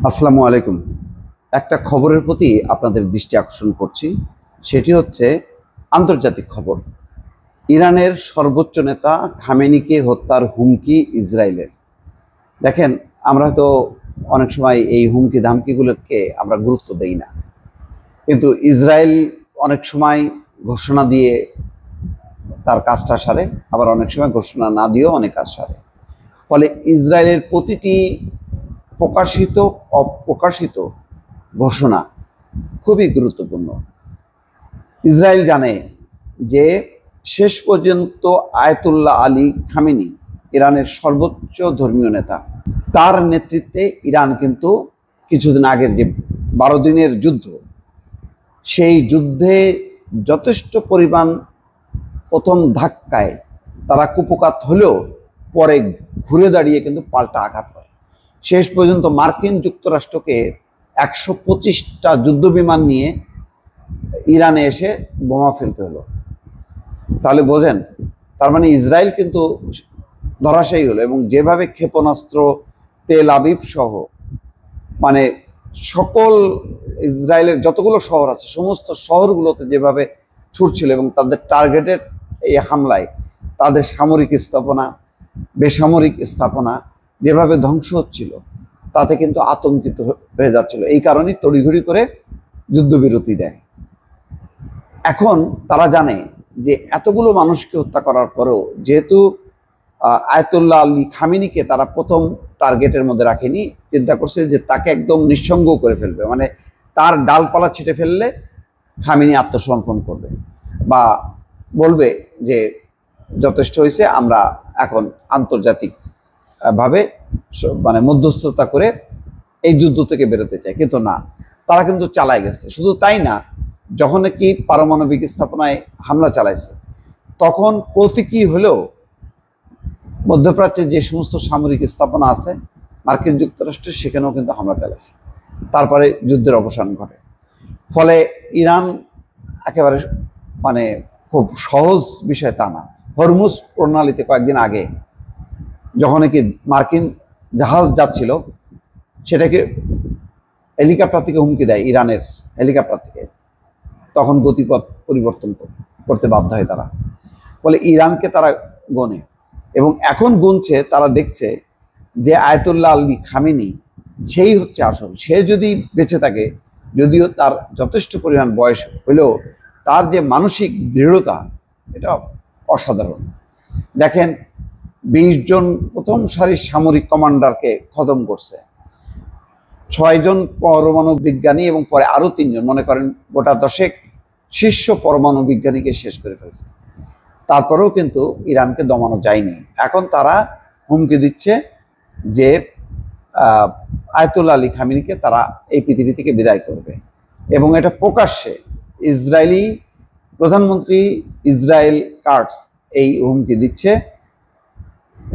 আসসালামু আলাইকুম। একটা খবরের প্রতি আপনাদের দৃষ্টি আকর্ষণ করছি। সেটি হচ্ছে আন্তর্জাতিক খবর। ইরানের সর্বোচ্চ নেতা খামেনিকে হত্যার হুমকি ইসরায়েলের। দেখেন, আমরা হয়তো অনেক সময় এই হুমকি ধামকিগুলোকে আমরা গুরুত্ব দেই না, কিন্তু ইসরায়েল অনেক সময় ঘোষণা দিয়ে তার কাজটা সারে, আবার অনেক সময় ঘোষণা না দিয়েও অনেক কাজ সারে। ফলে ইসরায়েলের প্রতিটি প্রকাশিত অপ্রকাশিত ঘোষণা খুবই গুরুত্বপূর্ণ। ইসরায়েল জানে যে শেষ পর্যন্ত আয়াতুল্লাহ আলী খামেনি ইরানের সর্বোচ্চ ধর্মীয় নেতা। তার নেতৃত্বে ইরান কিন্তু কিছুদিন আগের যে 12 দিনের যুদ্ধ, সেই যুদ্ধে যথেষ্ট পরিমাণ প্রথম ধাক্কায় তারা কুপকাত হলেও পরে ঘুরে দাঁড়িয়ে কিন্তু পাল্টা আঘাত করে। শেষ পর্যন্ত মার্কিন যুক্তরাষ্ট্রকে 125টা যুদ্ধবিমান নিয়ে ইরানে এসে বোমা ফেলতে হলো। তাহলে বোঝেন, তার মানে ইসরায়েল কিন্তু ধরাশায়ী হলো। এবং যেভাবে ক্ষেপণাস্ত্র তেল আবিব সহ মানে সকল ইসরায়েলের যতগুলো শহর আছে সমস্ত শহরগুলোতে যেভাবে ছুটছিল এবং তাদের টার্গেটেড এই হামলায় তাদের সামরিক স্থাপনা, বেসামরিক স্থাপনা যেভাবে ধ্বংস হচ্ছিল, তাতে কিন্তু আতঙ্কিত হয়ে যাচ্ছিল। এই কারণেই তড়িঘড়ি করে যুদ্ধবিরতি দেয়। এখন তারা জানে যে এতগুলো মানুষকে হত্যা করার পরেও যেহেতু আয়াতুল্লাহ আলী খামেনিকে তারা প্রথম টার্গেটের মধ্যে রাখেনি, চিন্তা করছে যে তাকে একদম নিঃসঙ্গ করে ফেলবে, মানে তার ডালপালা ছিটে ফেললে খামেনি আত্মসমর্পণ করবে বা বলবে যে যথেষ্ট হয়েছে, আমরা এখন আন্তর্জাতিক ভাবে মানে মধ্যস্থতা করে এই যুদ্ধ থেকে বেরোতে চাই। কিন্তু না, তারা কিন্তু চালায় গেছে। শুধু তাই না, যখন কি পারমাণবিক স্থাপনায় হামলা চালাইছে, তখন প্রতীকী হলেও মধ্যপ্রাচ্যে যে সমস্ত সামরিক স্থাপনা আছে মার্কিন যুক্তরাষ্ট্রের, সেখানেও কিন্তু হামলা চালাইছে। তারপরে যুদ্ধের অবসান ঘটে। ফলে ইরান একেবারে মানে খুব সহজ বিষয় তা না। হরমুজ প্রণালীতে কয়েকদিন আগে যখন কি মার্কিন জাহাজ যাচ্ছিল, সেটাকে হেলিকপ্টার থেকে হুমকি দেয়, ইরানের হেলিকপ্টার থেকে। তখন গতিপথ পরিবর্তন করতে বাধ্য হয় তারা। ফলে ইরানকে তারা গনে এবং এখন গুনছে। তারা দেখছে যে আয়াতুল্লাহ আলী খামেনি সেই হচ্ছে আসল। সে যদি বেঁচে থাকে, যদিও তার যথেষ্ট পরিমাণ বয়স হলেও তার যে মানসিক দৃঢ়তা, এটা অসাধারণ। দেখেন, 20 জন প্রথম সারির সামরিক কমান্ডারকে খতম করছে, 6 জন পরমাণু বিজ্ঞানী এবং পরে আরো 3 জন, মনে করেন গোটা 10 শীর্ষ পরমাণু বিজ্ঞানীকে শেষ করে ফেলছে। তারপরেও কিন্তু ইরানকে দমানো যায়নি। এখন তারা হুমকি দিচ্ছে যে আয়াতুল্লাহ আলী খামেনিকে তারা এই পৃথিবী থেকে বিদায় করবে। এবং এটা প্রকাশ্যে ইসরায়েলি প্রধানমন্ত্রী ইসরায়েল কাটস এই হুমকি দিচ্ছে।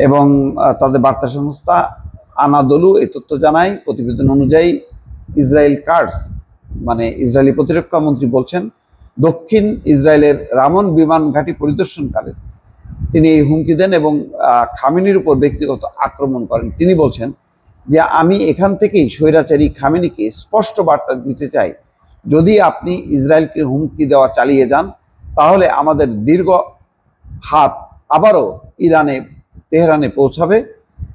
এবং তাদের বার্তা সংস্থা আনাদলু এই তথ্য জানায়। প্রতিবেদন অনুযায়ী ইসরায়েল কাটস মানে ইসরায়েলি প্রতিরক্ষা মন্ত্রী বলছেন, দক্ষিণ ইসরায়েলের রামন বিমান ঘাঁটি পরিদর্শনকালে তিনি এই হুমকি দেন এবং খামেনির উপর ব্যক্তিগত আক্রমণ করেন। তিনি বলছেন যে আমি এখান থেকেই স্বৈরাচারী খামেনিকে স্পষ্ট বার্তা দিতে চাই, যদি আপনি ইসরায়েলকে হুমকি দেওয়া চালিয়ে যান, তাহলে আমাদের দীর্ঘ হাত আবারও তেহরানে পৌঁছাবে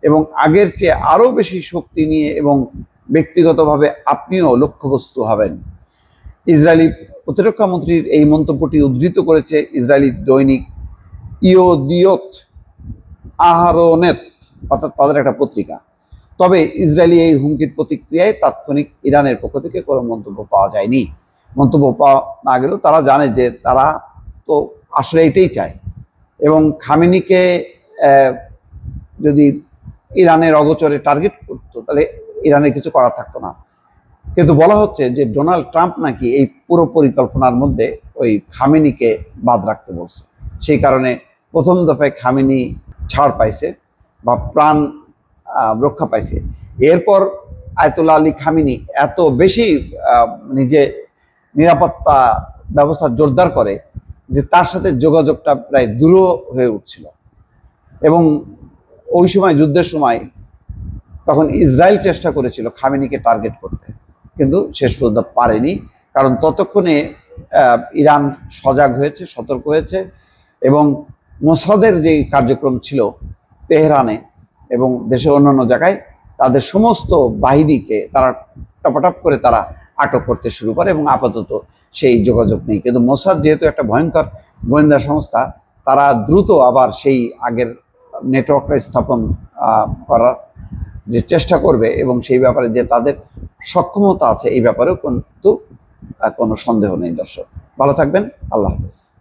এবং আগের চেয়ে আরও বেশি শক্তি নিয়ে এবং ব্যক্তিগতভাবে আপনিও লক্ষ্যবস্তু হবেন। ইসরায়েলি প্রতিরক্ষা মন্ত্রীর এই মন্তব্যটি উদ্ধৃত করেছে ইসরায়েলি দৈনিক ইয়োদিওত আহারোনেত, অর্থাৎ তাদের একটা পত্রিকা। তবে ইসরায়েলি এই হুমকির প্রতিক্রিয়ায় তাৎক্ষণিক ইরানের পক্ষ থেকে কোনো মন্তব্য পাওয়া যায়নি। মন্তব্য পাওয়া না গেলেও তারা জানে যে তারা তো আসলে এটাই চায়। এবং খামেনিকে যদি ইরানের অগোচরে টার্গেট করতো, তাহলে ইরানের কিছু করার থাকতো না। কিন্তু বলা হচ্ছে যে ডোনাল্ড ট্রাম্প নাকি এই পুরো পরিকল্পনার মধ্যে ওই খামেনিকে বাদ রাখতে বলছে। সেই কারণে প্রথম দফায় খামেনি ছাড় পাইছে বা প্রাণ রক্ষা পাইছে। এরপর আয়াতুল্লাহ আলী খামেনি এত বেশি নিজে নিরাপত্তা ব্যবস্থা জোরদার করে যে তার সাথে যোগাযোগটা প্রায় দূর হয়ে উঠছিল। এবং ওই সময় যুদ্ধের সময় তখন ইসরায়েল চেষ্টা করেছিল খামেনিকে টার্গেট করতে, কিন্তু শেষ পর্যন্ত পারেনি, কারণ ততক্ষণে ইরান সজাগ হয়েছে, সতর্ক হয়েছে, এবং মোসাদের যে কার্যক্রম ছিল তেহরানে এবং দেশের অন্যান্য জায়গায়, তাদের সমস্ত বাহিনীকে তারা টপাটপ করে তারা আটক করতে শুরু করে, এবং আপাতত সেই যোগাযোগ নেই। কিন্তু মোসাদ যেহেতু একটা ভয়ঙ্কর গোয়েন্দা সংস্থা, তারা দ্রুত আবার সেই আগের নেটওয়ার্কটা স্থাপন করার যে চেষ্টা করবে, এবং সেই ব্যাপারে যে তাদের সক্ষমতা আছে এই ব্যাপারেও কিন্তু কোনো সন্দেহ নেই। দর্শক ভালো থাকবেন, আল্লাহ হাফেজ।